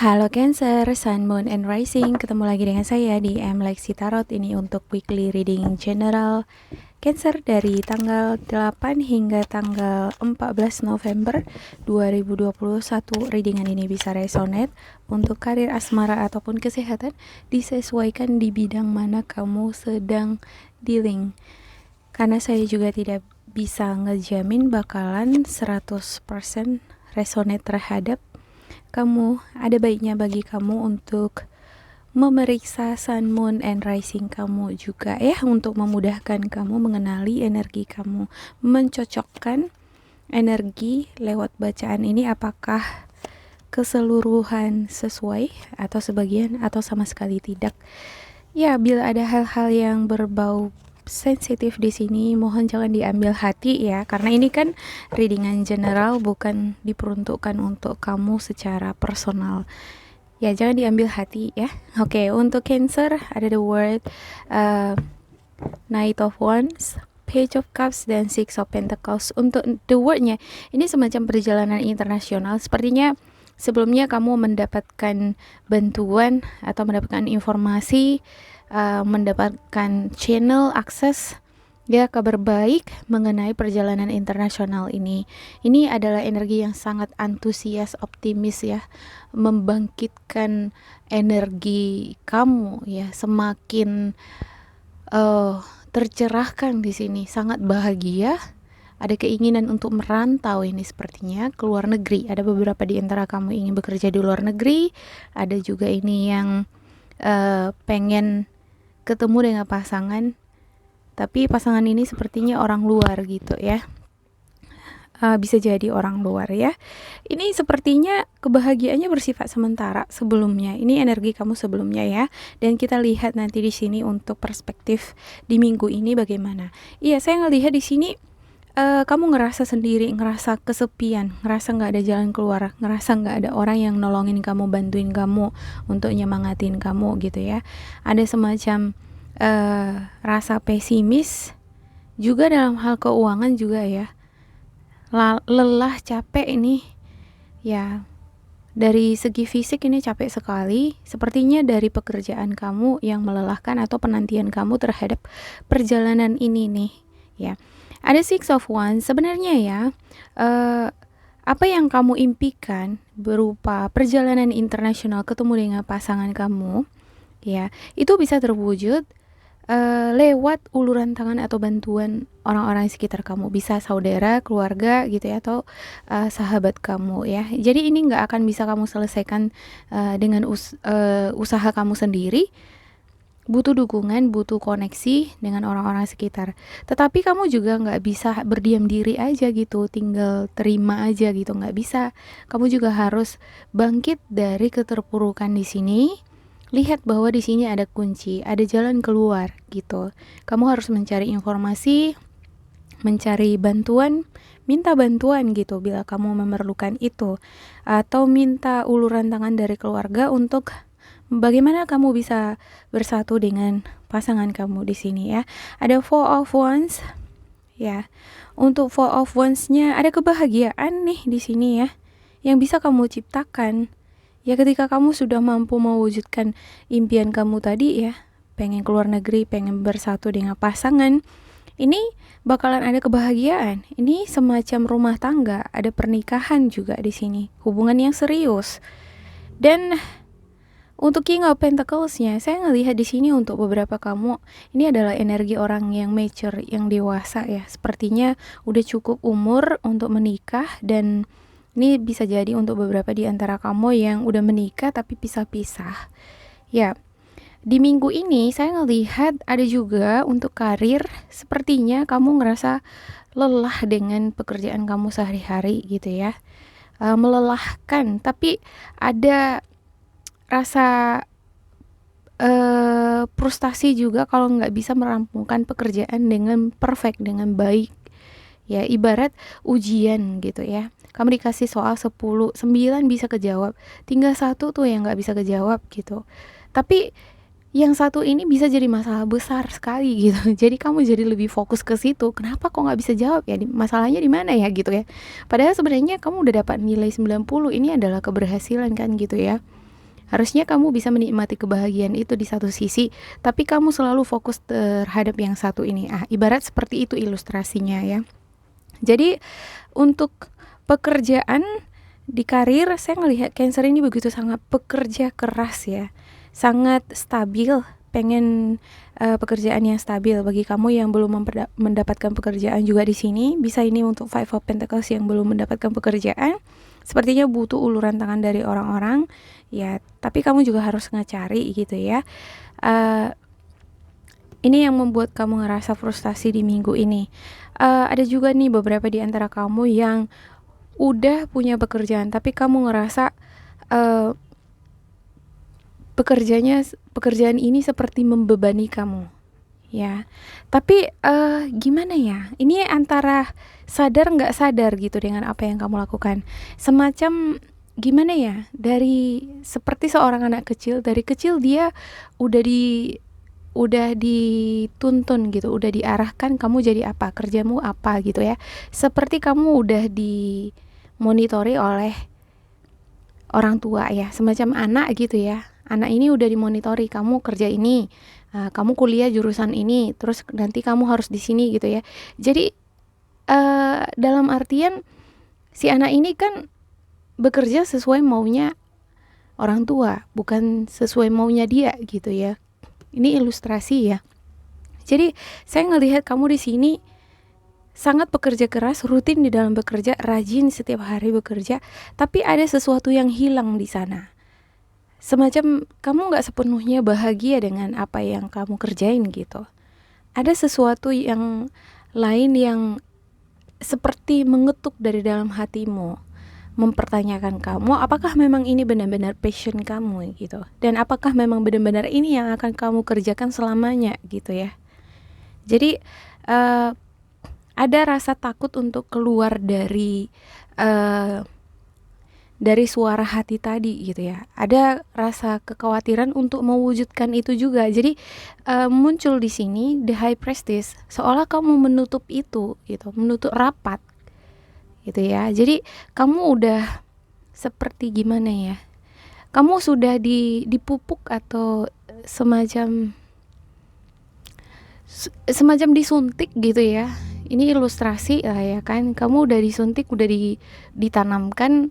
Halo Cancer, Sun, Moon, and Rising. Ketemu lagi dengan saya di Lexi Tarot. Ini untuk weekly reading general Cancer dari tanggal 8 hingga tanggal 14 November 2021. Readingan ini bisa resonate untuk karir, asmara, ataupun kesehatan. Disesuaikan di bidang mana kamu sedang dealing. Karena saya juga tidak bisa ngejamin bakalan 100% resonate terhadap kamu. Ada baiknya bagi kamu untuk memeriksa Sun, Moon, and Rising kamu juga ya, untuk memudahkan kamu mengenali energi kamu, mencocokkan energi lewat bacaan ini apakah keseluruhan sesuai atau sebagian atau sama sekali tidak. Ya, bila ada hal-hal yang berbau sensitif di sini, mohon jangan diambil hati ya, karena ini kan readingan general, bukan diperuntukkan untuk kamu secara personal. Ya, jangan diambil hati ya. Oke, untuk Cancer ada the word Knight of Wands, Page of Cups, dan Six of Pentacles. Untuk the wordnya, ini semacam perjalanan internasional. Sepertinya sebelumnya kamu mendapatkan bantuan atau mendapatkan informasi, mendapatkan channel akses ya, kabar baik mengenai perjalanan internasional ini. Ini adalah energi yang sangat antusias, optimis ya, membangkitkan energi kamu ya, semakin tercerahkan di sini, sangat bahagia. Ada keinginan untuk merantau ini sepertinya ke luar negeri. Ada beberapa di antara kamu ingin bekerja di luar negeri. Ada juga ini yang pengen ketemu dengan pasangan, tapi pasangan ini sepertinya orang luar gitu ya. Bisa jadi orang luar ya. Ini sepertinya kebahagiaannya bersifat sementara sebelumnya. Ini energi kamu sebelumnya ya. Dan kita lihat nanti di sini untuk perspektif di minggu ini bagaimana. Iya, saya ngelihat di sini kamu ngerasa sendiri, ngerasa kesepian, ngerasa nggak ada jalan keluar, ngerasa nggak ada orang yang nolongin kamu, bantuin kamu, untuk nyemangatin kamu gitu ya. Ada semacam rasa pesimis juga dalam hal keuangan juga ya. Lelah, capek ini ya. Dari segi fisik ini capek sekali, sepertinya dari pekerjaan kamu yang melelahkan atau penantian kamu terhadap perjalanan ini nih ya. Ada Six of Wands. Sebenarnya ya, apa yang kamu impikan berupa perjalanan internasional, ketemu dengan pasangan kamu ya, itu bisa terwujud lewat uluran tangan atau bantuan orang-orang di sekitar kamu. Bisa saudara, keluarga gitu ya, atau sahabat kamu ya. Jadi ini nggak akan bisa kamu selesaikan dengan usaha kamu sendiri. Butuh dukungan, butuh koneksi dengan orang-orang sekitar. Tetapi kamu juga nggak bisa berdiam diri aja gitu, tinggal terima aja gitu, nggak bisa. Kamu juga harus bangkit dari keterpurukan di sini. Lihat bahwa di sini ada kunci, ada jalan keluar gitu. Kamu harus mencari informasi, mencari bantuan, minta bantuan gitu bila kamu memerlukan itu, atau minta uluran tangan dari keluarga untuk bagaimana kamu bisa bersatu dengan pasangan kamu di sini ya. Ada Four of Wands ya. Untuk Four of Wands-nya ada kebahagiaan nih di sini ya, yang bisa kamu ciptakan. Ya, ketika kamu sudah mampu mewujudkan impian kamu tadi ya, pengen keluar negeri, pengen bersatu dengan pasangan, ini bakalan ada kebahagiaan. Ini semacam rumah tangga, ada pernikahan juga di sini, hubungan yang serius. Dan untuk King of Pentacles-nya, saya ngelihat di sini untuk beberapa kamu, ini adalah energi orang yang mature, yang dewasa ya. Sepertinya udah cukup umur untuk menikah, dan ini bisa jadi untuk beberapa di antara kamu yang udah menikah tapi pisah-pisah. Ya, di minggu ini saya ngelihat ada juga untuk karir, sepertinya kamu ngerasa lelah dengan pekerjaan kamu sehari-hari gitu ya. Melelahkan, tapi ada rasa frustasi juga kalau nggak bisa merampungkan pekerjaan dengan perfect, dengan baik ya. Ibarat ujian gitu ya, kamu dikasih soal 10, 9 bisa kejawab, tinggal 1 tuh yang nggak bisa kejawab gitu. Tapi yang satu ini bisa jadi masalah besar sekali gitu. Jadi kamu jadi lebih fokus ke situ. Kenapa kok nggak bisa jawab ya? Masalahnya di mana ya gitu ya. Padahal sebenarnya kamu udah dapat nilai 90. Ini adalah keberhasilan kan gitu ya. Harusnya kamu bisa menikmati kebahagiaan itu di satu sisi, tapi kamu selalu fokus terhadap yang satu ini. Ibarat seperti itu ilustrasinya ya. Jadi untuk pekerjaan di karir, saya ngelihat Cancer ini begitu sangat pekerja keras ya, sangat stabil, pengen pekerjaan yang stabil. Bagi kamu yang belum mendapatkan pekerjaan juga di sini, bisa ini untuk Five of Pentacles yang belum mendapatkan pekerjaan, sepertinya butuh uluran tangan dari orang-orang ya, tapi kamu juga harus ngecari gitu ya. Ini yang membuat kamu ngerasa frustasi di minggu ini. Ada juga nih beberapa di antara kamu yang udah punya pekerjaan, tapi kamu ngerasa pekerjaan ini seperti membebani kamu ya. Tapi gimana ya, ini antara sadar nggak sadar gitu dengan apa yang kamu lakukan. Semacam gimana ya, seperti seorang anak kecil, dari kecil dia udah dituntun gitu, udah diarahkan kamu jadi apa, kerjamu apa gitu ya. Seperti kamu udah dimonitori oleh orang tua ya, semacam anak gitu ya. Anak ini udah dimonitori, kamu kerja ini, kamu kuliah jurusan ini, terus nanti kamu harus di sini gitu ya. Jadi dalam artian si anak ini kan bekerja sesuai maunya orang tua, bukan sesuai maunya dia gitu ya. Ini ilustrasi ya. Jadi saya ngelihat kamu di sini sangat pekerja keras, rutin di dalam bekerja, rajin setiap hari bekerja, tapi ada sesuatu yang hilang di sana. Semacam kamu nggak sepenuhnya bahagia dengan apa yang kamu kerjain gitu. Ada sesuatu yang lain yang seperti mengetuk dari dalam hatimu, mempertanyakan kamu, apakah memang ini benar-benar passion kamu gitu, dan apakah memang benar-benar ini yang akan kamu kerjakan selamanya gitu ya. Jadi ada rasa takut untuk keluar dari suara hati tadi gitu ya. Ada rasa kekhawatiran untuk mewujudkan itu juga. Jadi muncul di sini the high priestess, seolah kamu menutup itu gitu, menutup rapat gitu ya. Jadi kamu udah seperti gimana ya, kamu sudah dipupuk atau semacam disuntik gitu ya. Ini ilustrasi lah ya kan, kamu udah disuntik, udah ditanamkan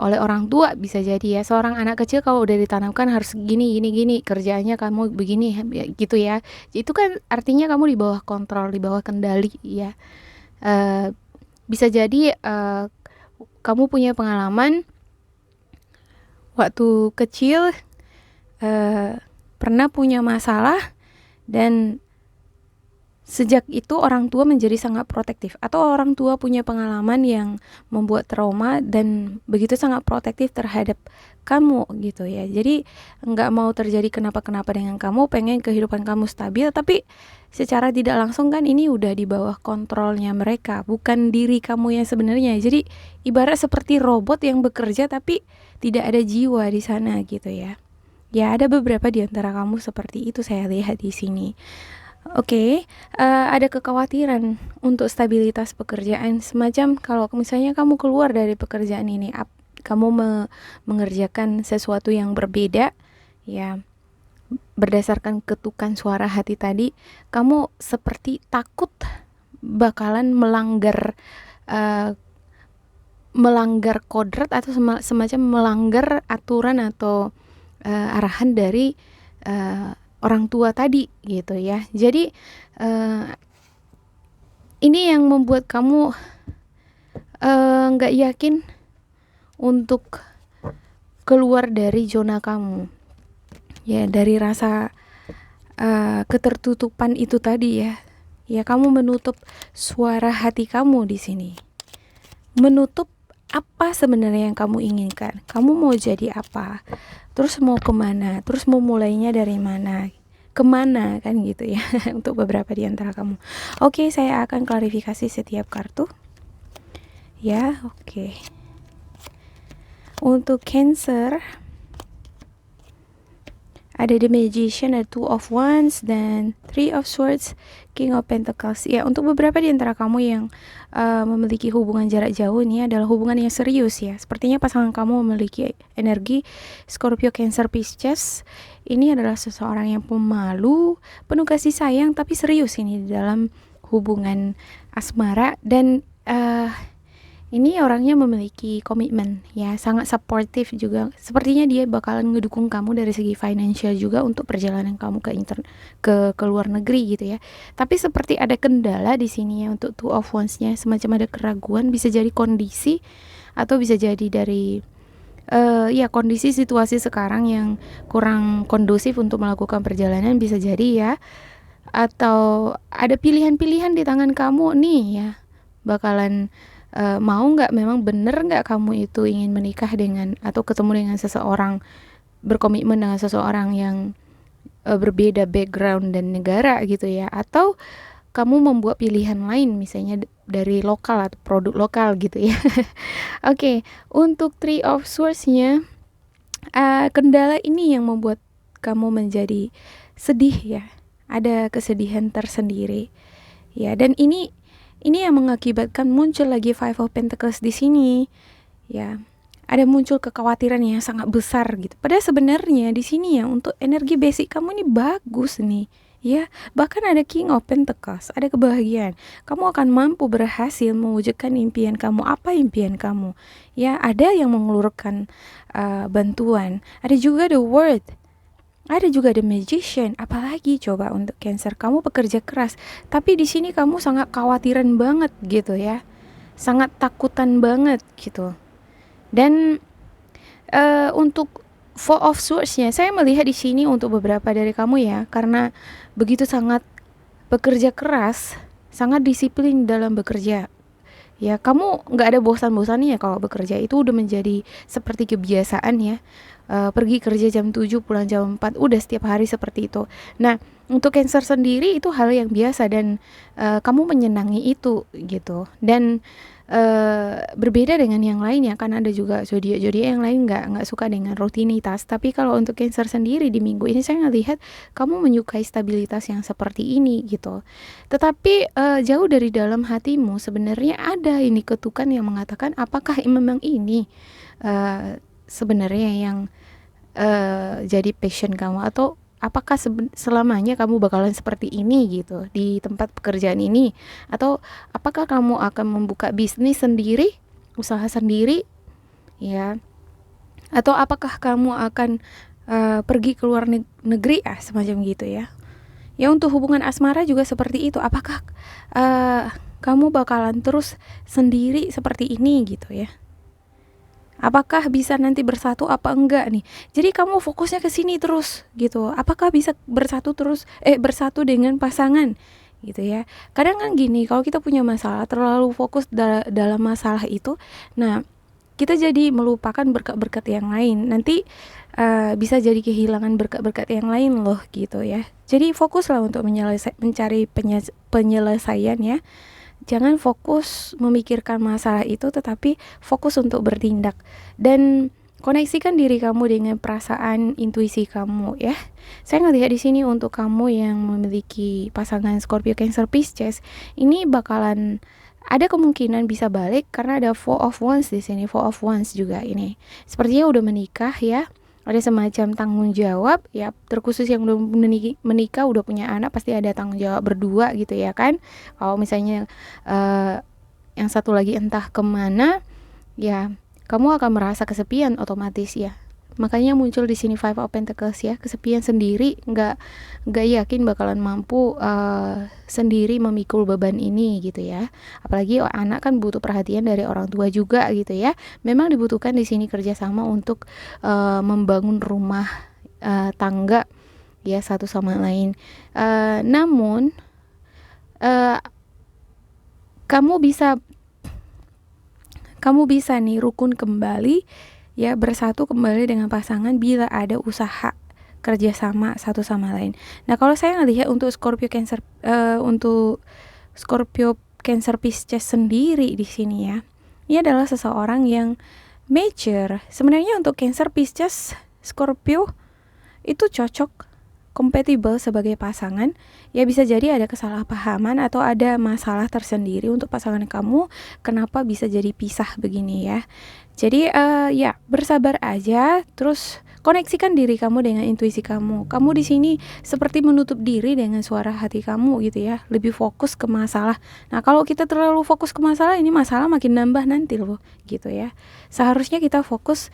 oleh orang tua, bisa jadi ya. Seorang anak kecil kalau udah ditanamkan harus gini kerjaannya kamu begini gitu ya, itu kan artinya kamu di bawah kontrol, di bawah kendali ya. Bisa jadi kamu punya pengalaman waktu kecil pernah punya masalah, dan sejak itu orang tua menjadi sangat protektif, atau orang tua punya pengalaman yang membuat trauma dan begitu sangat protektif terhadap kamu gitu ya. Jadi nggak mau terjadi kenapa-kenapa dengan kamu, pengen kehidupan kamu stabil, tapi secara tidak langsung kan ini udah di bawah kontrolnya mereka, bukan diri kamu yang sebenarnya. Jadi ibarat seperti robot yang bekerja tapi tidak ada jiwa di sana gitu ya. Ya ada beberapa di antara kamu seperti itu saya lihat di sini. Oke, ada kekhawatiran untuk stabilitas pekerjaan, semacam kalau misalnya kamu keluar dari pekerjaan ini, kamu mengerjakan sesuatu yang berbeda ya, berdasarkan ketukan suara hati tadi, kamu seperti takut bakalan melanggar kodrat atau semacam melanggar aturan atau arahan dari orang tua tadi gitu ya. Jadi ini yang membuat kamu nggak yakin untuk keluar dari zona kamu ya, dari rasa ketertutupan itu tadi ya. Ya kamu menutup suara hati kamu di sini, menutup apa sebenarnya yang kamu inginkan, kamu mau jadi apa, terus mau kemana, terus mau mulainya dari mana, kemana kan gitu ya. Untuk beberapa di antara kamu. Oke, saya akan klarifikasi setiap kartu ya. Oke, untuk Cancer Ada The Magician, ada Two of Wands, dan Three of Swords, King of Pentacles. Ya, untuk beberapa di antara kamu yang memiliki hubungan jarak jauh, ini adalah hubungan yang serius ya. Sepertinya pasangan kamu memiliki energi Scorpio, Cancer, Pisces. Ini adalah seseorang yang pemalu, penuh kasih sayang, tapi serius ini di dalam hubungan asmara. Dan ini orangnya memiliki komitmen ya, sangat supportive juga. Sepertinya dia bakalan ngedukung kamu dari segi financial juga untuk perjalanan kamu ke luar negeri gitu ya. Tapi seperti ada kendala di sini ya untuk Two of Wands-nya, semacam ada keraguan, bisa jadi kondisi atau bisa jadi dari ya kondisi situasi sekarang yang kurang kondusif untuk melakukan perjalanan, bisa jadi ya. Atau ada pilihan-pilihan di tangan kamu nih ya, bakalan mau nggak, memang bener nggak kamu itu ingin menikah dengan atau ketemu dengan seseorang, berkomitmen dengan seseorang yang berbeda background dan negara gitu ya, atau kamu membuat pilihan lain misalnya dari lokal atau produk lokal gitu ya. Oke, untuk Three of Swords-nya, kendala ini yang membuat kamu menjadi sedih ya, ada kesedihan tersendiri ya, dan ini yang mengakibatkan muncul lagi Five of Pentacles di sini ya. Ada muncul kekhawatiran yang sangat besar gitu. Padahal sebenarnya di sini ya, untuk energi basic kamu ini bagus nih ya. Bahkan ada King of Pentacles, ada kebahagiaan. Kamu akan mampu berhasil mewujudkan impian kamu. Apa impian kamu? Ya, ada yang mengeluarkan bantuan. Ada juga The World. Ada juga The Magician. Apalagi coba untuk Cancer, kamu bekerja keras, tapi di sini kamu sangat khawatiran banget gitu ya, sangat takutan banget gitu. Dan untuk Four of Swords-nya, saya melihat di sini untuk beberapa dari kamu ya, karena begitu sangat bekerja keras, sangat disiplin dalam bekerja. Ya, kamu nggak ada bosan-bosannya kalau bekerja, itu udah menjadi seperti kebiasaan ya. Pergi kerja jam 7, pulang jam 4, udah setiap hari seperti itu. Nah, untuk Cancer sendiri itu hal yang biasa, dan kamu menyenangi itu gitu. Dan berbeda dengan yang lain ya, kan ada juga zodiak-zodiak yang lain nggak suka dengan rutinitas. Tapi kalau untuk Cancer sendiri di minggu ini, saya ngelihat kamu menyukai stabilitas yang seperti ini gitu. Tetapi jauh dari dalam hatimu sebenarnya ada ini ketukan yang mengatakan, apakah memang ini sebenarnya yang jadi passion kamu, atau apakah selamanya kamu bakalan seperti ini gitu di tempat pekerjaan ini, atau apakah kamu akan membuka bisnis sendiri, usaha sendiri ya, atau apakah kamu akan pergi ke luar negeri semacam gitu ya. Ya, untuk hubungan asmara juga seperti itu. Apakah kamu bakalan terus sendiri seperti ini gitu ya? Apakah bisa nanti bersatu apa enggak nih? Jadi kamu fokusnya ke sini terus gitu. Apakah bisa bersatu dengan pasangan gitu ya? Kadang kan gini, kalau kita punya masalah, terlalu fokus dalam masalah itu, nah kita jadi melupakan berkat-berkat yang lain. Nanti bisa jadi kehilangan berkat-berkat yang lain loh gitu ya. Jadi fokuslah untuk mencari penyelesaian ya. Jangan fokus memikirkan masalah itu, tetapi fokus untuk bertindak. Dan koneksikan diri kamu dengan perasaan intuisi kamu ya. Saya ngelihat di sini untuk kamu yang memiliki pasangan Scorpio, Cancer, Pisces, ini bakalan ada kemungkinan bisa balik karena ada Four of Wands di sini. Four of Wands juga ini sepertinya udah menikah ya. Ada semacam tanggung jawab ya, terkhusus yang udah menikah, udah punya anak, pasti ada tanggung jawab berdua gitu ya kan. Kalau misalnya yang satu lagi entah kemana ya, kamu akan merasa kesepian otomatis ya. Makanya muncul di sini Five of Pentacles ya, kesepian sendiri, nggak yakin bakalan mampu sendiri memikul beban ini gitu ya. Apalagi anak kan butuh perhatian dari orang tua juga gitu ya. Memang dibutuhkan di sini kerjasama untuk membangun rumah tangga ya, satu sama lain. Namun kamu bisa nih rukun kembali ya, bersatu kembali dengan pasangan bila ada usaha kerjasama satu sama lain. Nah, kalau saya ngelihat untuk Scorpio Cancer Pisces sendiri di sini ya, ini adalah seseorang yang mature. Sebenarnya untuk Cancer, Pisces, Scorpio itu cocok, compatible sebagai pasangan. Ya bisa jadi ada kesalahpahaman atau ada masalah tersendiri untuk pasangan kamu, kenapa bisa jadi pisah begini ya. Jadi ya bersabar aja, terus koneksikan diri kamu dengan intuisi kamu. Kamu di sini seperti menutup diri dengan suara hati kamu gitu ya, lebih fokus ke masalah. Nah kalau kita terlalu fokus ke masalah, ini masalah makin nambah nanti loh gitu ya. Seharusnya kita fokus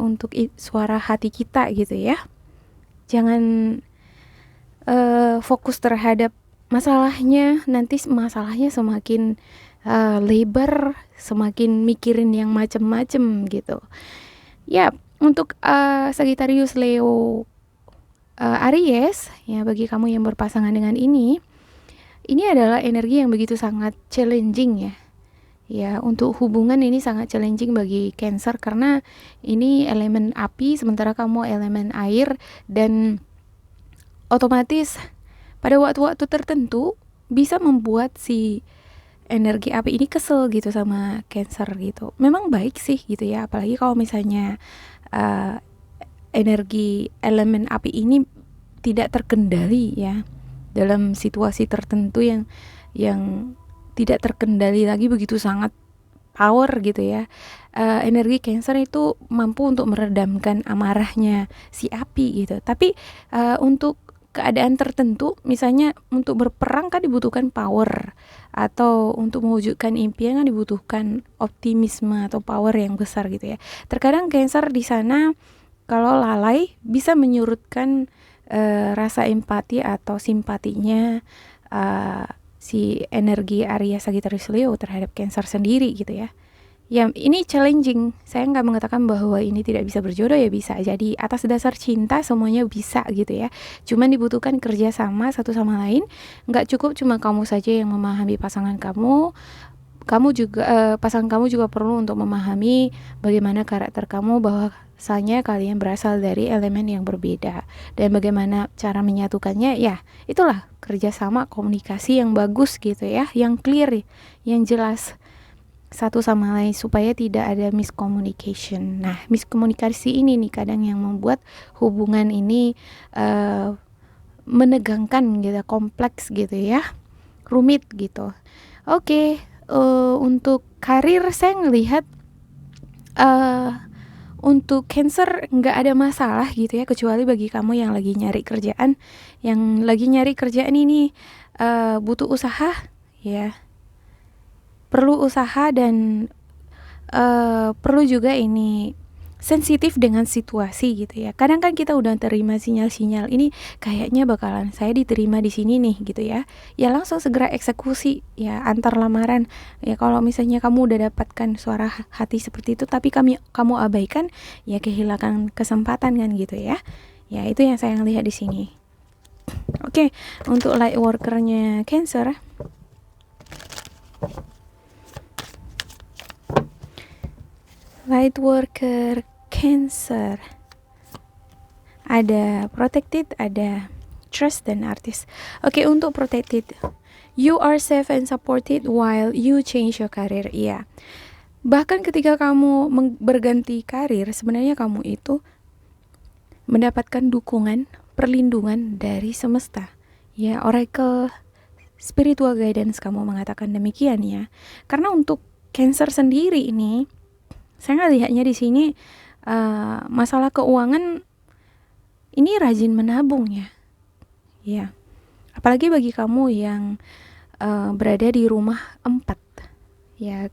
untuk suara hati kita gitu ya. Jangan fokus terhadap masalahnya, nanti masalahnya semakin lebar, semakin mikirin yang macem-macem gitu. Ya, untuk Sagittarius, Leo, Aries, ya bagi kamu yang berpasangan dengan ini adalah energi yang begitu sangat challenging ya. Ya, untuk hubungan ini sangat challenging bagi Cancer karena ini elemen api sementara kamu elemen air, dan otomatis pada waktu-waktu tertentu bisa membuat si energi api ini kesel gitu sama Cancer gitu. Memang baik sih gitu ya, apalagi kalau misalnya energi elemen api ini tidak terkendali ya dalam situasi tertentu yang tidak terkendali lagi begitu sangat power gitu ya. Energi Cancer itu mampu untuk meredamkan amarahnya si api gitu. Tapi untuk keadaan tertentu, misalnya untuk berperang kan dibutuhkan power, atau untuk mewujudkan impian kan dibutuhkan optimisme atau power yang besar gitu ya. Terkadang Cancer di sana kalau lalai bisa menyurutkan rasa empati atau simpatinya si energi Aries, Sagittarius, Leo terhadap Cancer sendiri gitu ya. Ya ini challenging, saya nggak mengatakan bahwa ini tidak bisa berjodoh ya, bisa jadi atas dasar cinta semuanya bisa gitu ya. Cuman dibutuhkan kerjasama satu sama lain, nggak cukup cuma kamu saja yang memahami pasangan kamu juga pasangan kamu juga perlu untuk memahami bagaimana karakter kamu, bahwasanya kalian berasal dari elemen yang berbeda dan bagaimana cara menyatukannya. Ya itulah kerjasama, komunikasi yang bagus gitu ya, yang clear, yang jelas satu sama lain supaya tidak ada miscommunication. Nah miskomunikasi ini nih kadang yang membuat hubungan ini menegangkan gitu, kompleks gitu ya, rumit gitu. Oke. Untuk karir saya ngelihat untuk Cancer nggak ada masalah gitu ya, kecuali bagi kamu yang lagi nyari kerjaan. Yang lagi nyari kerjaan ini butuh usaha ya, perlu usaha dan perlu juga ini sensitif dengan situasi gitu ya. Kadang kan kita udah terima sinyal-sinyal ini kayaknya bakalan saya diterima di sini nih gitu ya. Ya langsung segera eksekusi ya, antar lamaran. Ya kalau misalnya kamu udah dapatkan suara hati seperti itu tapi kamu abaikan, ya kehilangan kesempatan kan gitu ya. Ya itu yang saya lihat di sini. Oke, untuk light workernya Cancer. Light worker Cancer, ada protected, ada trust, dan artist. Oke, untuk protected, you are safe and supported while you change your career. Iya, bahkan ketika kamu berganti karir, sebenarnya kamu itu mendapatkan dukungan, perlindungan dari semesta. Ya, oracle spiritual guidance kamu mengatakan demikian ya. Karena untuk Cancer sendiri ini, saya nggak lihatnya di sini masalah keuangan ini rajin menabung ya. Ya, apalagi bagi kamu yang berada di rumah 4 ya.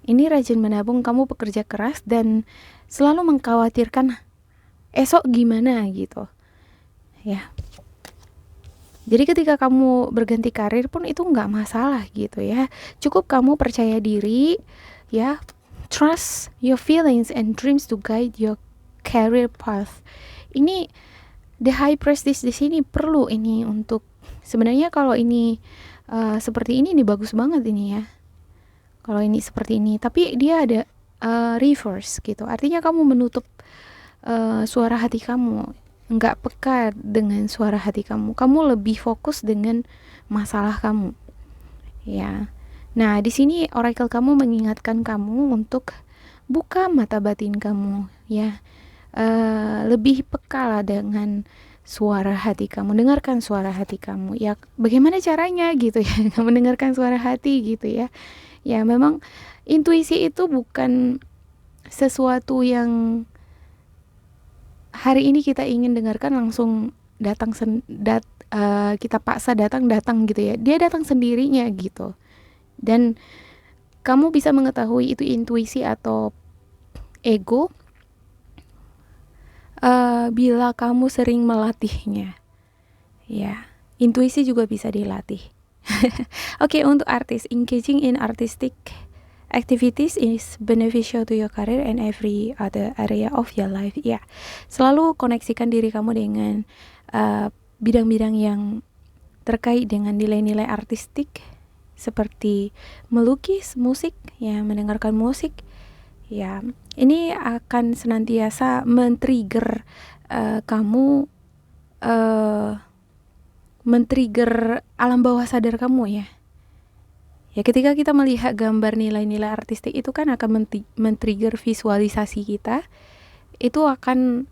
Ini rajin menabung, kamu bekerja keras dan selalu mengkhawatirkan esok gimana gitu. Ya. Jadi ketika kamu berganti karir pun itu nggak masalah gitu ya. Cukup kamu percaya diri ya, trust your feelings and dreams to guide your career path. Ini the high priestess di sini perlu ini untuk, sebenarnya kalau ini seperti ini bagus banget ini ya. Kalau ini seperti ini, tapi dia ada reverse gitu. Artinya kamu menutup suara hati kamu, nggak peka dengan suara hati kamu. Kamu lebih fokus dengan masalah kamu. Ya. Nah, di sini oracle kamu mengingatkan kamu untuk buka mata batin kamu, ya. lebih peka lah dengan suara hati kamu, dengarkan suara hati kamu. Ya, bagaimana caranya gitu ya, mendengarkan suara hati gitu ya. Ya, memang intuisi itu bukan sesuatu yang hari ini kita ingin dengarkan langsung datang kita paksa datang gitu ya. Dia datang sendirinya gitu. Dan kamu bisa mengetahui itu intuisi atau ego bila kamu sering melatihnya. Ya, intuisi juga bisa dilatih. Oke, untuk artis, engaging in artistic activities is beneficial to your career and every other area of your life. Ya, selalu koneksikan diri kamu dengan bidang-bidang yang terkait dengan nilai-nilai artistik seperti melukis, musik, ya, mendengarkan musik. Ya, ini akan senantiasa men-trigger kamu, men-trigger alam bawah sadar kamu ya. Ya, ketika kita melihat gambar nilai-nilai artistik itu kan akan men-trigger visualisasi kita. Itu akan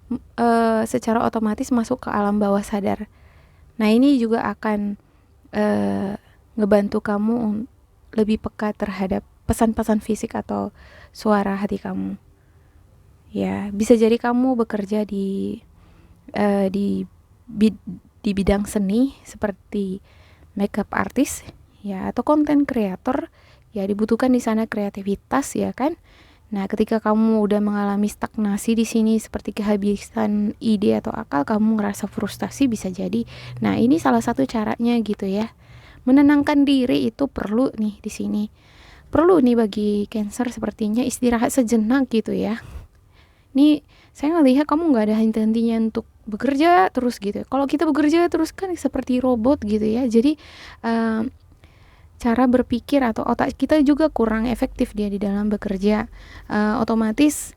secara otomatis masuk ke alam bawah sadar. Nah, ini juga akan ngebantu kamu lebih peka terhadap pesan-pesan fisik atau suara hati kamu. Ya, bisa jadi kamu bekerja di bidang seni seperti makeup artist ya, atau content creator. Ya, dibutuhkan di sana kreativitas ya kan. Nah, ketika kamu udah mengalami stagnasi di sini seperti kehabisan ide atau akal, kamu ngerasa frustasi bisa jadi. Nah, ini salah satu caranya gitu ya. Menenangkan diri itu perlu nih di sini. Perlu nih bagi Cancer sepertinya istirahat sejenak gitu ya. Nih, saya ngelihat kamu nggak ada henti-hentinya untuk bekerja terus gitu. Kalau kita bekerja terus kan seperti robot gitu ya. Jadi cara berpikir atau otak kita juga kurang efektif dia di dalam bekerja. Otomatis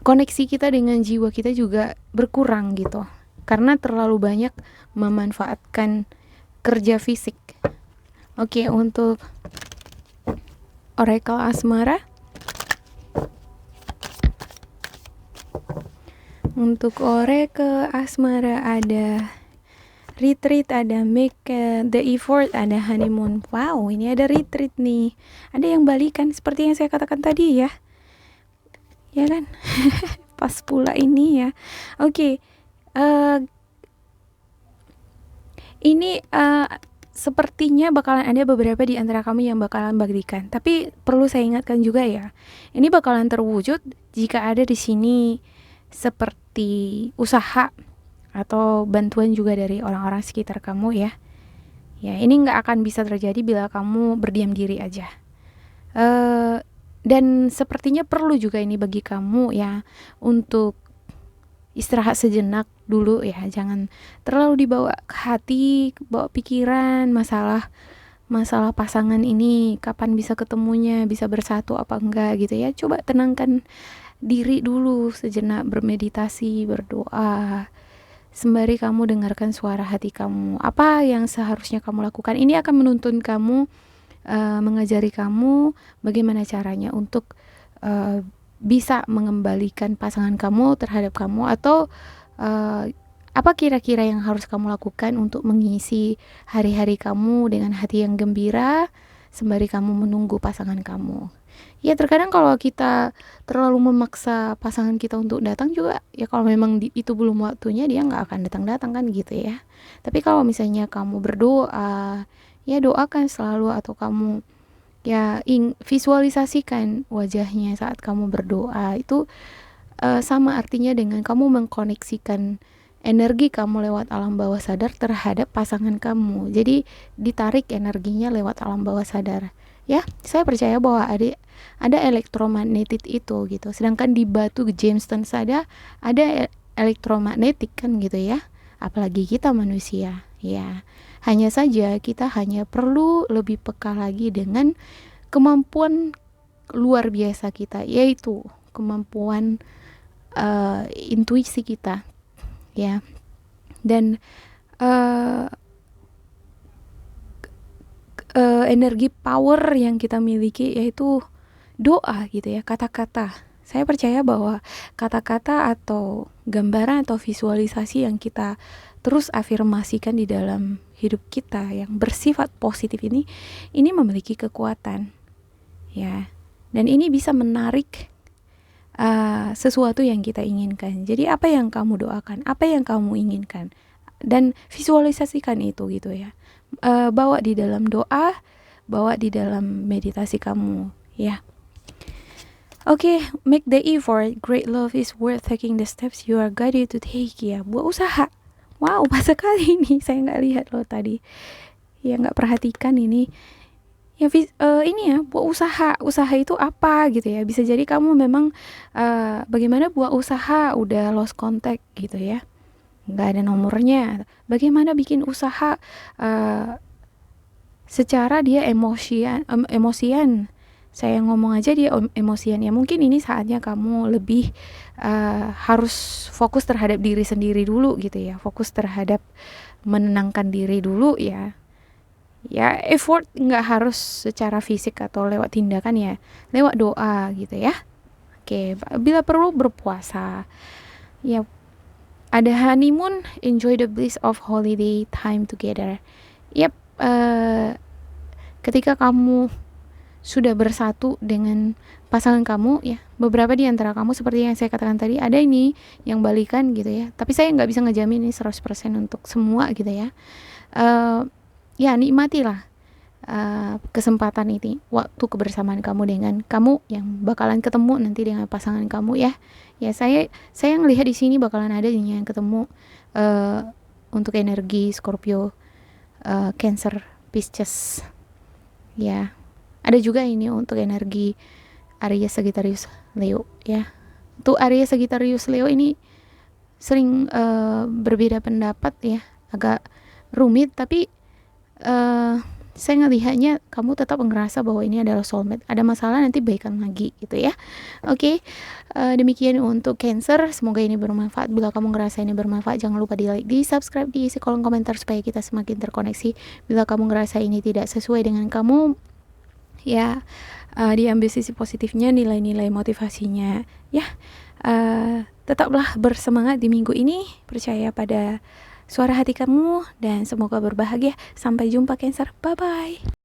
koneksi kita dengan jiwa kita juga berkurang gitu. Karena terlalu banyak memanfaatkan kerja fisik. Oke, untuk Oracle Asmara. Untuk Oracle Asmara ada retreat, ada make the effort, ada honeymoon. Wow, ini ada retreat nih. Ada yang balikan seperti yang saya katakan tadi ya. Ya kan? Pas pula ini ya. Oke. Ini sepertinya bakalan ada beberapa di antara kamu yang bakalan balikan. Tapi perlu saya ingatkan juga ya. Ini bakalan terwujud jika ada di sini seperti usaha atau bantuan juga dari orang-orang sekitar kamu ya. Ya, ini nggak akan bisa terjadi bila kamu berdiam diri aja. Dan sepertinya perlu juga ini bagi kamu ya untuk istirahat sejenak dulu ya. Jangan terlalu dibawa ke hati, bawa pikiran masalah pasangan ini, kapan bisa ketemunya, bisa bersatu apa enggak gitu ya. Coba tenangkan diri dulu sejenak, bermeditasi, berdoa. Sembari kamu dengarkan suara hati kamu. Apa yang seharusnya kamu lakukan? Ini akan menuntun kamu, mengajari kamu bagaimana caranya untuk bisa mengembalikan pasangan kamu terhadap kamu, atau apa kira-kira yang harus kamu lakukan untuk mengisi hari-hari kamu dengan hati yang gembira sembari kamu menunggu pasangan kamu. Ya, terkadang kalau kita terlalu memaksa pasangan kita untuk datang juga ya, kalau memang itu belum waktunya, dia nggak akan datang-datang kan gitu ya. Tapi kalau misalnya kamu berdoa, ya doakan selalu, atau kamu ya visualisasikan wajahnya saat kamu berdoa. Itu sama artinya dengan kamu mengkoneksikan energi kamu lewat alam bawah sadar terhadap pasangan kamu. Jadi ditarik energinya lewat alam bawah sadar. Ya, saya percaya bahwa ada elektromagnetik itu gitu. Sedangkan di batu gemstone saja ada elektromagnetik kan gitu ya. Apalagi kita manusia. Ya, hanya saja kita hanya perlu lebih peka lagi dengan kemampuan luar biasa kita, yaitu kemampuan intuisi kita ya. Dan energi power yang kita miliki yaitu doa gitu ya, kata-kata Saya percaya bahwa kata-kata atau gambaran atau visualisasi yang kita terus afirmasikan di dalam hidup kita yang bersifat positif ini memiliki kekuatan, ya. Dan ini bisa menarik sesuatu yang kita inginkan. Jadi apa yang kamu doakan, apa yang kamu inginkan, dan visualisasikan itu gitu ya. Bawa di dalam doa, bawa di dalam meditasi kamu, ya. Oke, make the effort. Great love is worth taking the steps you are guided to take, ya. Buat usaha. Wow, pas sekali nih. Saya nggak lihat loh tadi. Ya nggak perhatikan ini. Ya ini ya, buat usaha itu apa gitu ya, bisa jadi kamu memang bagaimana buat usaha udah lost contact gitu ya, nggak ada nomornya. Bagaimana bikin usaha secara dia emosian, saya ngomong aja dia emosian, ya mungkin ini saatnya kamu lebih harus fokus terhadap diri sendiri dulu gitu ya, fokus terhadap menenangkan diri dulu ya. Ya effort nggak harus secara fisik atau lewat tindakan ya, lewat doa gitu ya. Oke, bila perlu berpuasa ya, ada honeymoon, enjoy the bliss of holiday time together. Yap, ketika kamu sudah bersatu dengan pasangan kamu ya, beberapa di antara kamu seperti yang saya katakan tadi, ada ini yang balikan gitu ya, tapi saya nggak bisa ngejamin ini 100% untuk semua gitu ya. Ya nikmatilah kesempatan ini, waktu kebersamaan kamu dengan kamu yang bakalan ketemu nanti dengan pasangan kamu ya. Ya saya ngelihat di sini bakalan ada yang ketemu untuk energi Scorpio, Cancer, Pisces. Ya. Ada juga ini untuk energi Aries, Sagittarius, Leo ya. Untuk Aries, Sagittarius, Leo ini sering berbeda pendapat ya, agak rumit, tapi saya ngelihatnya kamu tetap ngerasa bahwa ini adalah soulmate. Ada masalah nanti baikan lagi gitu ya. Oke, demikian untuk Cancer. Semoga ini bermanfaat. Bila kamu ngerasa ini bermanfaat, jangan lupa di like, di subscribe, di isi kolom komentar supaya kita semakin terkoneksi. Bila kamu ngerasa ini tidak sesuai dengan kamu, ya diambil sisi positifnya, nilai-nilai motivasinya ya. Tetaplah bersemangat di minggu ini, percaya pada suara hati kamu, dan semoga berbahagia. Sampai jumpa Cancer, bye bye.